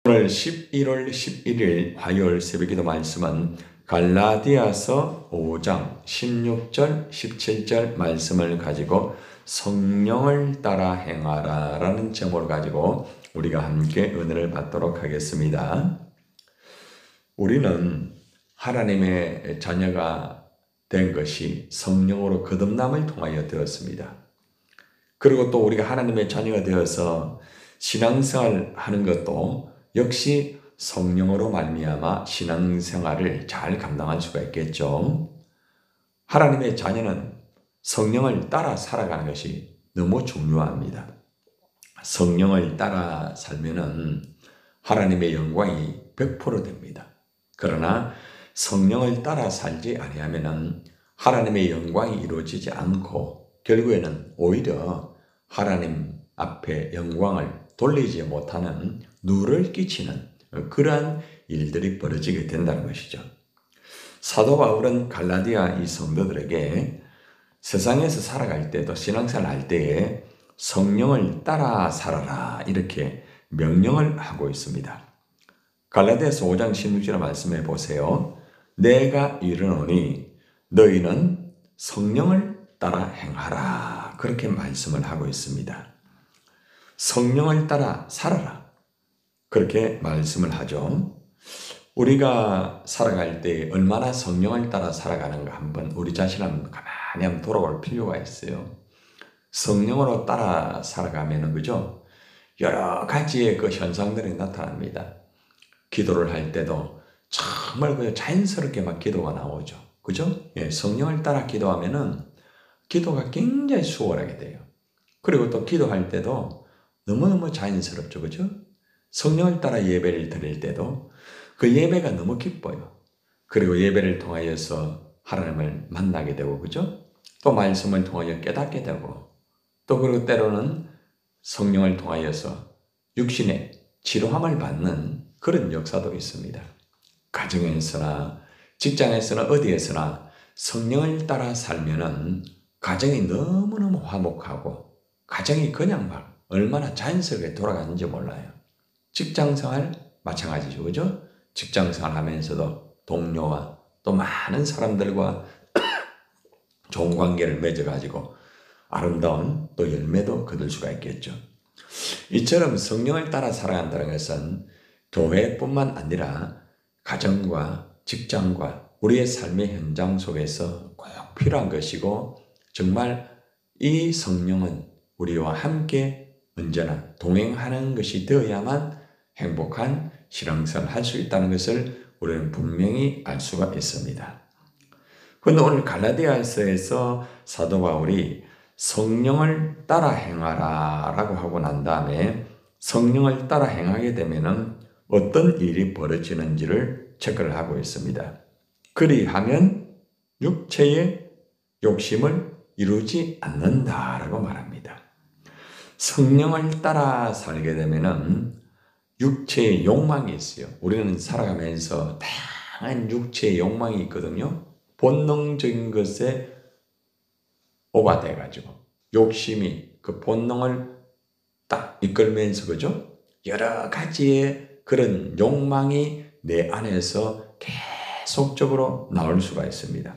오늘 11월 11일 화요일 새벽기도 말씀은 갈라디아서 5장 16절 17절 말씀을 가지고 성령을 따라 행하라 라는 제목을 가지고 우리가 함께 은혜를 받도록 하겠습니다. 우리는 하나님의 자녀가 된 것이 성령으로 거듭남을 통하여 되었습니다. 그리고 또 우리가 하나님의 자녀가 되어서 신앙생활 하는 것도 역시 성령으로 말미암아 신앙생활을 잘 감당할 수가 있겠죠. 하나님의 자녀는 성령을 따라 살아가는 것이 너무 중요합니다. 성령을 따라 살면은 하나님의 영광이 100% 됩니다. 그러나 성령을 따라 살지 아니하면은 하나님의 영광이 이루어지지 않고 결국에는 오히려 하나님 앞에 영광을 돌리지 못하는 누를 끼치는 그러한 일들이 벌어지게 된다는 것이죠. 사도 바울은 갈라디아 이 성도들에게 세상에서 살아갈 때도 신앙생활 할 때에 성령을 따라 살아라 이렇게 명령을 하고 있습니다. 갈라디아서 5장 16절 말씀해 보세요. 내가 이르노니 너희는 성령을 따라 행하라 그렇게 말씀을 하고 있습니다. 성령을 따라 살아라 그렇게 말씀을 하죠. 우리가 살아갈 때 얼마나 성령을 따라 살아가는가 한번 우리 자신을 가만히 한번 돌아볼 필요가 있어요. 성령으로 따라 살아가면은 그죠? 여러 가지의 그 현상들이 나타납니다. 기도를 할 때도 정말 그 자연스럽게 막 기도가 나오죠. 그죠? 예, 성령을 따라 기도하면은 기도가 굉장히 수월하게 돼요. 그리고 또 기도할 때도 너무너무 자연스럽죠. 그죠? 성령을 따라 예배를 드릴 때도 그 예배가 너무 기뻐요. 그리고 예배를 통하여서 하나님을 만나게 되고, 그죠? 또 말씀을 통하여 깨닫게 되고, 또 그리고 때로는 성령을 통하여서 육신의 치료함을 받는 그런 역사도 있습니다. 가정에서나 직장에서나 어디에서나 성령을 따라 살면은 가정이 너무너무 화목하고 가정이 그냥 막 얼마나 자연스럽게 돌아가는지 몰라요. 직장생활 마찬가지죠. 그죠? 직장생활 하면서도 동료와 또 많은 사람들과 좋은 관계를 맺어가지고 아름다운 또 열매도 거둘 수가 있겠죠. 이처럼 성령을 따라 살아간다는 것은 교회뿐만 아니라 가정과 직장과 우리의 삶의 현장 속에서 꼭 필요한 것이고 정말 이 성령은 우리와 함께 언제나 동행하는 것이 되어야만 행복한 신앙생활을 할 수 있다는 것을 우리는 분명히 알 수가 있습니다. 그런데 오늘 갈라디아서에서 사도 바울이 성령을 따라 행하라 라고 하고 난 다음에 성령을 따라 행하게 되면은 어떤 일이 벌어지는지를 체크를 하고 있습니다. 그리하면 육체의 욕심을 이루지 않는다라고 말합니다. 성령을 따라 살게 되면은 육체의 욕망이 있어요. 우리는 살아가면서 다양한 육체의 욕망이 있거든요. 본능적인 것에 오바돼가지고 욕심이 그 본능을 딱 이끌면서 그죠? 여러 가지의 그런 욕망이 내 안에서 계속적으로 나올 수가 있습니다.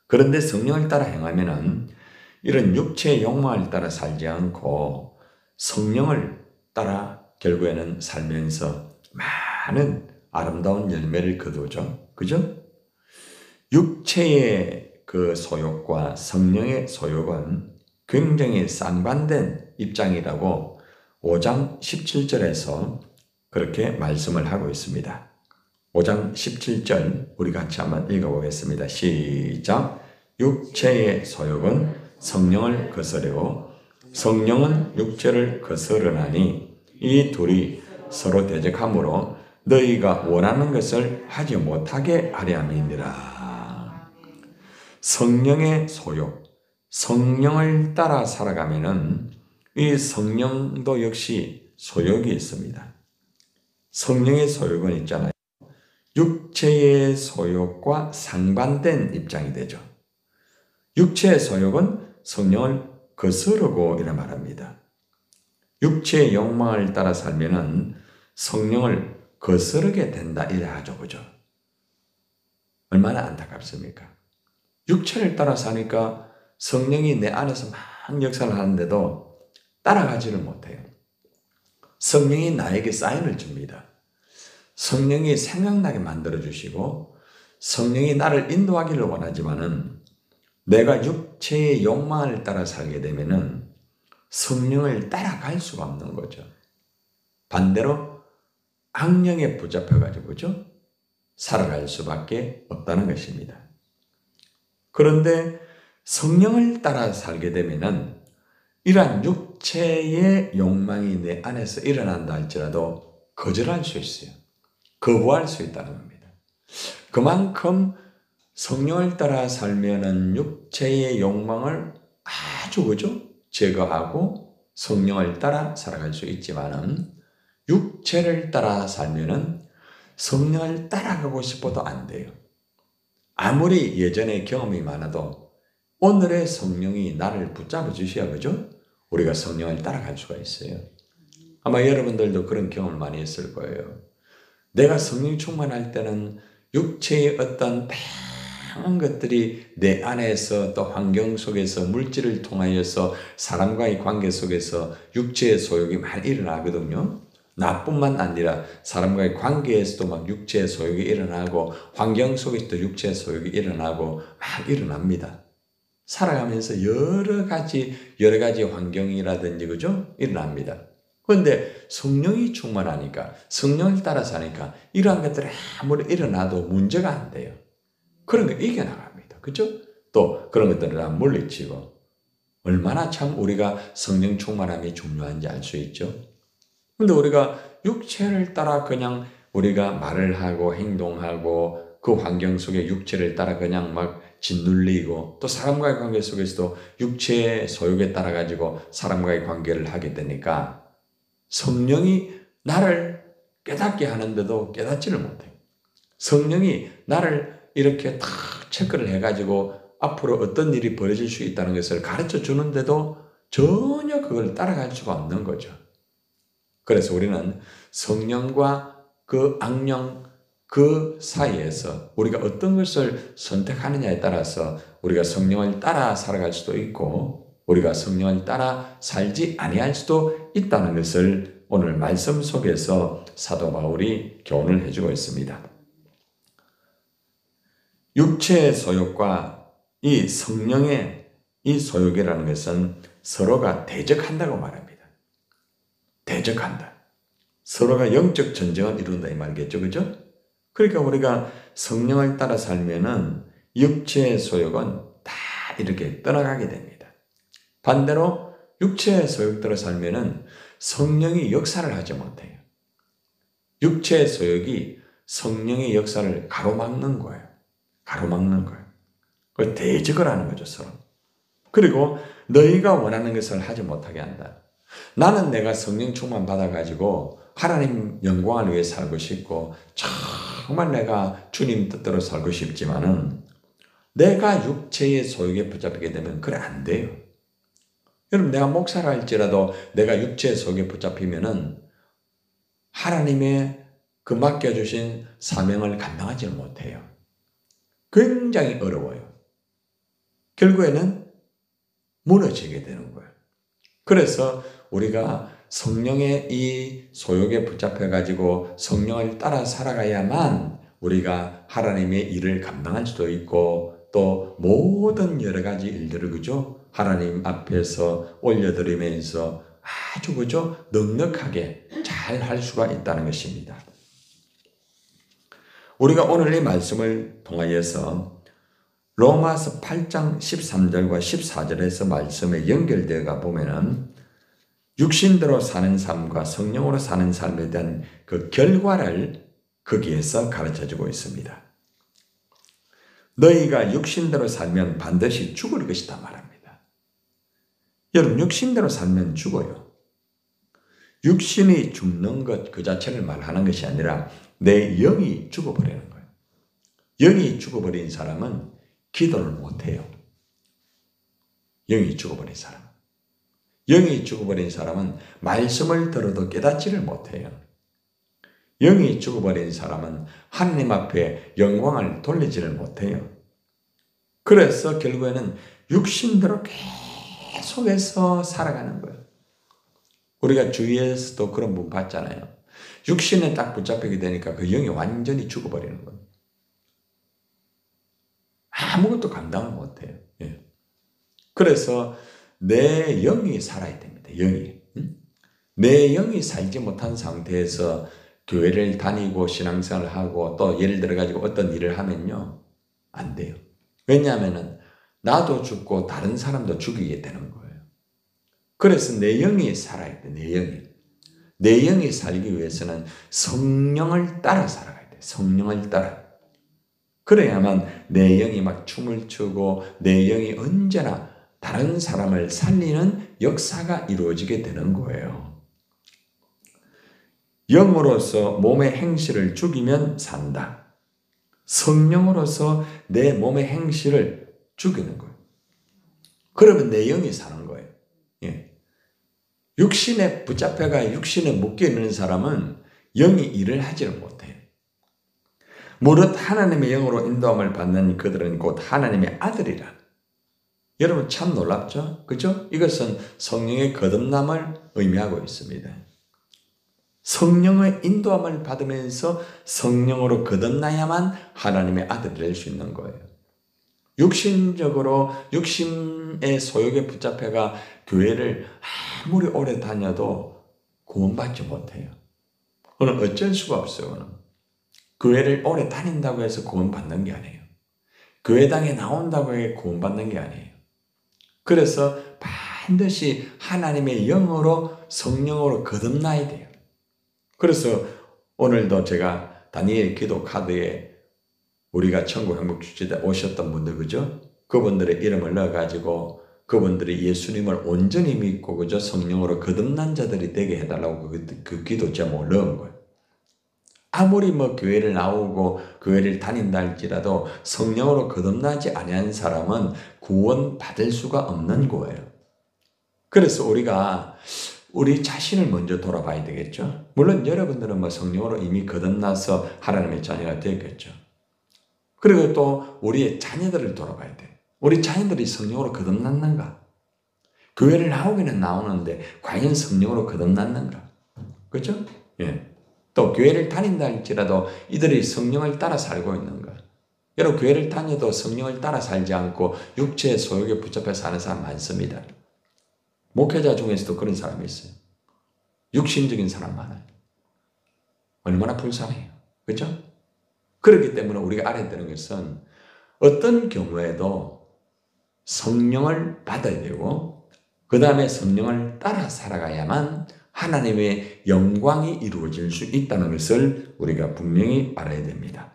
그런데 성령을 따라 행하면은 이런 육체의 욕망을 따라 살지 않고 성령을 따라 결국에는 살면서 많은 아름다운 열매를 거두죠. 그죠? 육체의 그 소욕과 성령의 소욕은 굉장히 쌍반된 입장이라고 5장 17절에서 그렇게 말씀을 하고 있습니다. 5장 17절 우리 같이 한번 읽어보겠습니다. 시작. 육체의 소욕은 성령을 거스르고 성령은 육체를 거스르나니 이 둘이 서로 대적하므로 너희가 원하는 것을 하지 못하게 하려 함이니라. 성령의 소욕, 성령을 따라 살아가면은 이 성령도 역시 소욕이 있습니다. 성령의 소욕은 있잖아요. 육체의 소욕과 상반된 입장이 되죠. 육체의 소욕은 성령을 거스르고 이라 말합니다. 육체의 욕망을 따라 살면은 성령을 거스르게 된다 이래 하죠. 그죠? 얼마나 안타깝습니까? 육체를 따라 사니까 성령이 내 안에서 막 역사를 하는데도 따라가지를 못해요. 성령이 나에게 사인을 줍니다. 성령이 생각나게 만들어주시고 성령이 나를 인도하기를 원하지만은 내가 육체의 욕망을 따라 살게 되면은 성령을 따라갈 수가 없는 거죠. 반대로 악령에 붙잡혀가지고 그죠? 살아갈 수밖에 없다는 것입니다. 그런데 성령을 따라 살게 되면은 이러한 육체의 욕망이 내 안에서 일어난다 할지라도 거절할 수 있어요. 거부할 수 있다는 겁니다. 그만큼 성령을 따라 살면은 육체의 욕망을 아주 그죠? 제거하고 성령을 따라 살아갈 수 있지만은 육체를 따라 살면은 성령을 따라가고 싶어도 안 돼요. 아무리 예전에 경험이 많아도 오늘의 성령이 나를 붙잡아 주셔야 그죠? 우리가 성령을 따라갈 수가 있어요. 아마 여러분들도 그런 경험을 많이 했을 거예요. 내가 성령 충만할 때는 육체의 어떤 다양한 것들이 내 안에서 또 환경 속에서 물질을 통하여서 사람과의 관계 속에서 육체의 소욕이 많이 일어나거든요. 나뿐만 아니라 사람과의 관계에서도 막 육체의 소욕이 일어나고 환경 속에서도 육체의 소욕이 일어나고 막 일어납니다. 살아가면서 여러 가지 환경이라든지 그죠? 일어납니다. 그런데 성령이 충만하니까 성령을 따라 사니까 이러한 것들이 아무리 일어나도 문제가 안 돼요. 그런 거 이겨나갑니다. 그죠? 또 그런 것들을 다 물리치고 얼마나 참 우리가 성령 충만함이 중요한지 알 수 있죠. 근데 우리가 육체를 따라 그냥 우리가 말을 하고 행동하고 그 환경 속에 육체를 따라 그냥 막 짓눌리고 또 사람과의 관계 속에서도 육체의 소욕에 따라 가지고 사람과의 관계를 하게 되니까 성령이 나를 깨닫게 하는데도 깨닫지를 못해요. 성령이 나를 이렇게 탁 체크를 해가지고 앞으로 어떤 일이 벌어질 수 있다는 것을 가르쳐 주는데도 전혀 그걸 따라갈 수가 없는 거죠. 그래서 우리는 성령과 그 악령 그 사이에서 우리가 어떤 것을 선택하느냐에 따라서 우리가 성령을 따라 살아갈 수도 있고 우리가 성령을 따라 살지 아니할 수도 있다는 것을 오늘 말씀 속에서 사도 바울이 교훈을 해주고 있습니다. 육체의 소욕과 이 성령의 이 소욕이라는 것은 서로가 대적한다고 말합니다. 대적한다. 서로가 영적 전쟁을 이룬다 이 말이겠죠. 그죠? 그러니까 우리가 성령을 따라 살면은 육체의 소욕은 다 이렇게 떠나가게 됩니다. 반대로 육체의 소욕 따라 살면은 성령이 역사를 하지 못해요. 육체의 소욕이 성령의 역사를 가로막는 거예요. 가로막는 거예요. 그걸 대적을 하는 거죠, 서로. 그리고 너희가 원하는 것을 하지 못하게 한다. 나는 내가 성령 충만 받아가지고 하나님 영광을 위해 살고 싶고 정말 내가 주님 뜻대로 살고 싶지만은 내가 육체의 소욕에 붙잡히게 되면 그래 안 돼요. 여러분 내가 목사라 할지라도 내가 육체의 소욕에 붙잡히면은 하나님의 그 맡겨주신 사명을 감당하지 못해요. 굉장히 어려워요. 결국에는 무너지게 되는 거예요. 그래서 우리가 성령의 이 소욕에 붙잡혀가지고 성령을 따라 살아가야만 우리가 하나님의 일을 감당할 수도 있고 또 모든 여러 가지 일들을 그죠? 하나님 앞에서 올려드리면서 아주 그죠? 넉넉하게 잘 할 수가 있다는 것입니다. 우리가 오늘 이 말씀을 통하여서 로마서 8장 13절과 14절에서 말씀에 연결되어 보면은 육신대로 사는 삶과 성령으로 사는 삶에 대한 그 결과를 거기에서 가르쳐주고 있습니다. 너희가 육신대로 살면 반드시 죽을 것이다 말합니다. 여러분 육신대로 살면 죽어요. 육신이 죽는 것 그 자체를 말하는 것이 아니라 내 영이 죽어버리는 거예요. 영이 죽어버린 사람은 기도를 못해요. 영이 죽어버린 사람. 영이 죽어버린 사람은 말씀을 들어도 깨닫지를 못해요. 영이 죽어버린 사람은 하나님 앞에 영광을 돌리지를 못해요. 그래서 결국에는 육신대로 계속해서 살아가는 거예요. 우리가 주위에서도 그런 분 봤잖아요. 육신에 딱 붙잡히게 되니까 그 영이 완전히 죽어버리는 거예요. 아무것도 감당을 못해요. 예. 그래서 내 영이 살아야 됩니다. 영이. 내 영이 살지 못한 상태에서 교회를 다니고 신앙생활을 하고 또 예를 들어 가지고 어떤 일을 하면요. 안 돼요. 왜냐하면 나도 죽고 다른 사람도 죽이게 되는 거예요. 그래서 내 영이 살아야 돼. 내 영이. 내 영이 살기 위해서는 성령을 따라 살아가야 돼. 성령을 따라. 그래야만 내 영이 막 춤을 추고 내 영이 언제나 다른 사람을 살리는 역사가 이루어지게 되는 거예요. 영으로서 몸의 행실을 죽이면 산다. 성령으로서 내 몸의 행실을 죽이는 거예요. 그러면 내 영이 사는 거예요. 예. 육신에 붙잡혀가 육신에 묶여있는 사람은 영이 일을 하지를 못해요. 무릇 하나님의 영으로 인도함을 받는 그들은 곧 하나님의 아들이라. 여러분 참 놀랍죠? 그죠? 이것은 성령의 거듭남을 의미하고 있습니다. 성령의 인도함을 받으면서 성령으로 거듭나야만 하나님의 아들이 될 수 있는 거예요. 육신적으로 육신의 소욕에 붙잡혀가 교회를 아무리 오래 다녀도 구원받지 못해요. 그건 어쩔 수가 없어요. 그건. 교회를 오래 다닌다고 해서 구원받는 게 아니에요. 교회당에 나온다고 해서 구원받는 게 아니에요. 그래서 반드시 하나님의 영으로 성령으로 거듭나야 돼요. 그래서 오늘도 제가 다니엘 기도 카드에 우리가 천국 행복 주시대 오셨던 분들, 그죠? 그분들의 이름을 넣어가지고 그분들이 예수님을 온전히 믿고, 그죠? 성령으로 거듭난 자들이 되게 해달라고 그 기도 제목을 넣은 거예요. 아무리 교회를 나오고 교회를 다닌다 할지라도 성령으로 거듭나지 아니한 사람은 구원 받을 수가 없는 거예요. 그래서 우리가 우리 자신을 먼저 돌아봐야 되겠죠. 물론 여러분들은 성령으로 이미 거듭나서 하나님의 자녀가 되겠죠. 그리고 또 우리의 자녀들을 돌아봐야 돼. 우리 자녀들이 성령으로 거듭났는가? 교회를 나오기는 나오는데 과연 성령으로 거듭났는가? 그렇죠? 예. 또 교회를 다닌다 할지라도 이들이 성령을 따라 살고 있는가? 여러분 교회를 다녀도 성령을 따라 살지 않고 육체의 소욕에 붙잡혀 사는 사람 많습니다. 목회자 중에서도 그런 사람이 있어요. 육신적인 사람 많아요. 얼마나 불쌍해요. 그렇죠? 그렇기 때문에 우리가 알아야 되는 것은 어떤 경우에도 성령을 받아야 되고 그 다음에 성령을 따라 살아가야만 하나님의 영광이 이루어질 수 있다는 것을 우리가 분명히 알아야 됩니다.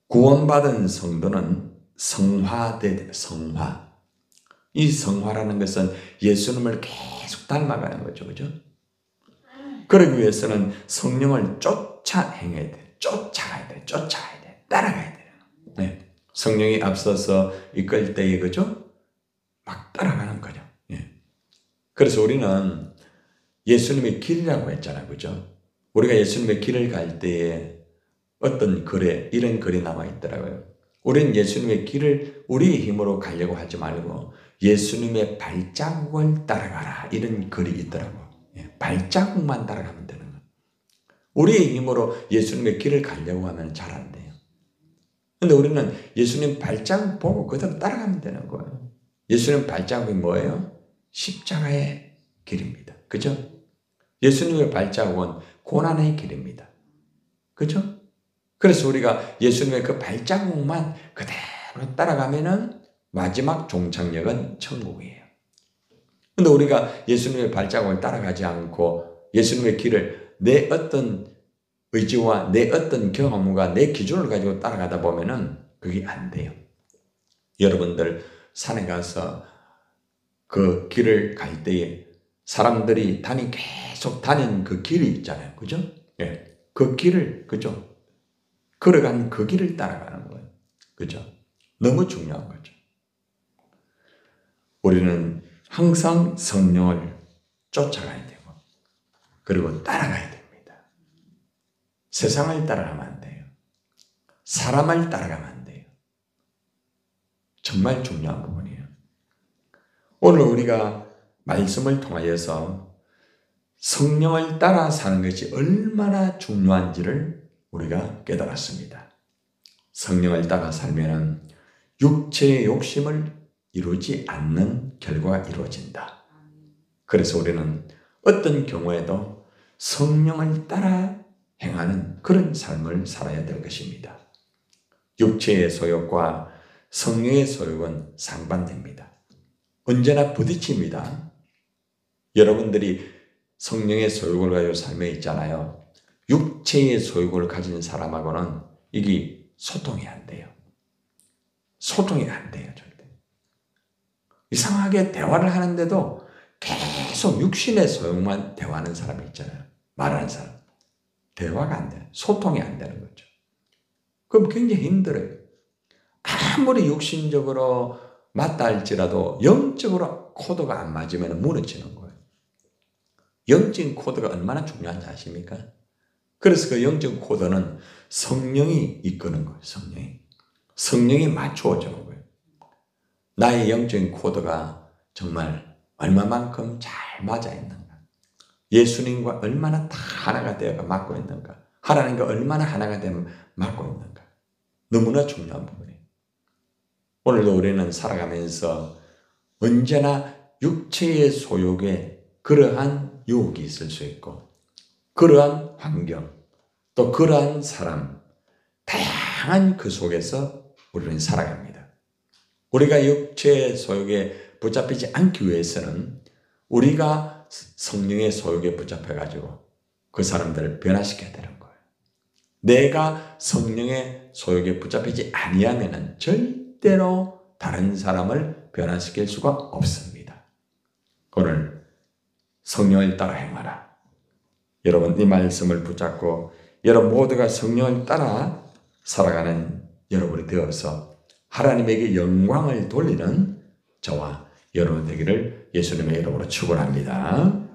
구원받은 성도는 성화돼야 성화. 이 성화라는 것은 예수님을 계속 닮아가는 거죠. 그죠? 그러기 위해서는 성령을 쫓아 행해야 돼. 쫓아가야 돼. 쫓아가야 돼. 따라가야 돼. 네. 성령이 앞서서 이끌 때에, 그죠? 막 따라가는 거죠. 예. 그래서 우리는 예수님의 길이라고 했잖아요. 그죠? 우리가 예수님의 길을 갈 때에 어떤 글에 이런 글이 남아있더라고요. 우리는 예수님의 길을 우리의 힘으로 가려고 하지 말고 예수님의 발자국을 따라가라. 이런 글이 있더라고요. 예. 발자국만 따라가면 되는 거예요. 우리의 힘으로 예수님의 길을 가려고 하면 잘 안 돼요. 근데 우리는 예수님 발자국 보고 그대로 따라가면 되는 거예요. 예수님 발자국이 뭐예요? 십자가의 길입니다. 그죠? 예수님의 발자국은 고난의 길입니다. 그죠? 그래서 우리가 예수님의 그 발자국만 그대로 따라가면은 마지막 종착역은 천국이에요. 근데 우리가 예수님의 발자국을 따라가지 않고 예수님의 길을 내 어떤 의지와 내 어떤 경험과 내 기준을 가지고 따라가다 보면은 그게 안 돼요. 여러분들 산에 가서 그 길을 갈 때에 사람들이 계속 다닌 그 길이 있잖아요. 그죠? 예. 그 길을, 그죠? 걸어간 그 길을 따라가는 거예요. 그죠? 너무 중요한 거죠. 우리는 항상 성령을 쫓아가야 되고, 그리고 따라가야 됩니다. 세상을 따라가면 안 돼요. 사람을 따라가면 안 돼요. 정말 중요한 부분이에요. 오늘 우리가 말씀을 통하여서 성령을 따라 사는 것이 얼마나 중요한지를 우리가 깨달았습니다. 성령을 따라 살면은 육체의 욕심을 이루지 않는 결과가 이루어진다. 그래서 우리는 어떤 경우에도 성령을 따라 행하는 그런 삶을 살아야 될 것입니다. 육체의 소욕과 성령의 소욕은 상반됩니다. 언제나 부딪힙니다. 여러분들이 성령의 소욕을 가지고 삶에 있잖아요. 육체의 소욕을 가진 사람하고는 이게 소통이 안 돼요. 소통이 안 돼요, 절대. 이상하게 대화를 하는데도 계속 육신의 소욕만 대화하는 사람이 있잖아요. 말하는 사람. 대화가 안 돼요. 소통이 안 되는 거죠. 그럼 굉장히 힘들어요. 아무리 육신적으로 맞다 할지라도 영적으로 코드가 안 맞으면 무너지는 거예요. 영적인 코드가 얼마나 중요한지 아십니까? 그래서 그 영적 코드는 성령이 이끄는 거예요. 성령이 맞추어 주는 거예요. 나의 영적인 코드가 정말 얼마만큼 잘 맞아 있는가? 예수님과 얼마나 다 하나가 되어가 맞고 있는가? 하나님과 얼마나 하나가 되어 맞고 있는가? 너무나 중요한 부분이에요. 오늘도 우리는 살아가면서 언제나 육체의 소욕에 그러한 유혹이 있을 수 있고, 그러한 환경, 또 그러한 사람, 다양한 그 속에서 우리는 살아갑니다. 우리가 육체의 소욕에 붙잡히지 않기 위해서는 우리가 성령의 소욕에 붙잡혀가지고 그 사람들을 변화시켜야 되는 거예요. 내가 성령의 소욕에 붙잡히지 아니하면은 절대로 다른 사람을 변화시킬 수가 없습니다. 오늘 성령을 따라 행하라. 여러분 이 말씀을 붙잡고 여러분 모두가 성령을 따라 살아가는 여러분이 되어서 하나님에게 영광을 돌리는 저와 여러분 되기를 예수님의 이름으로 축원합니다.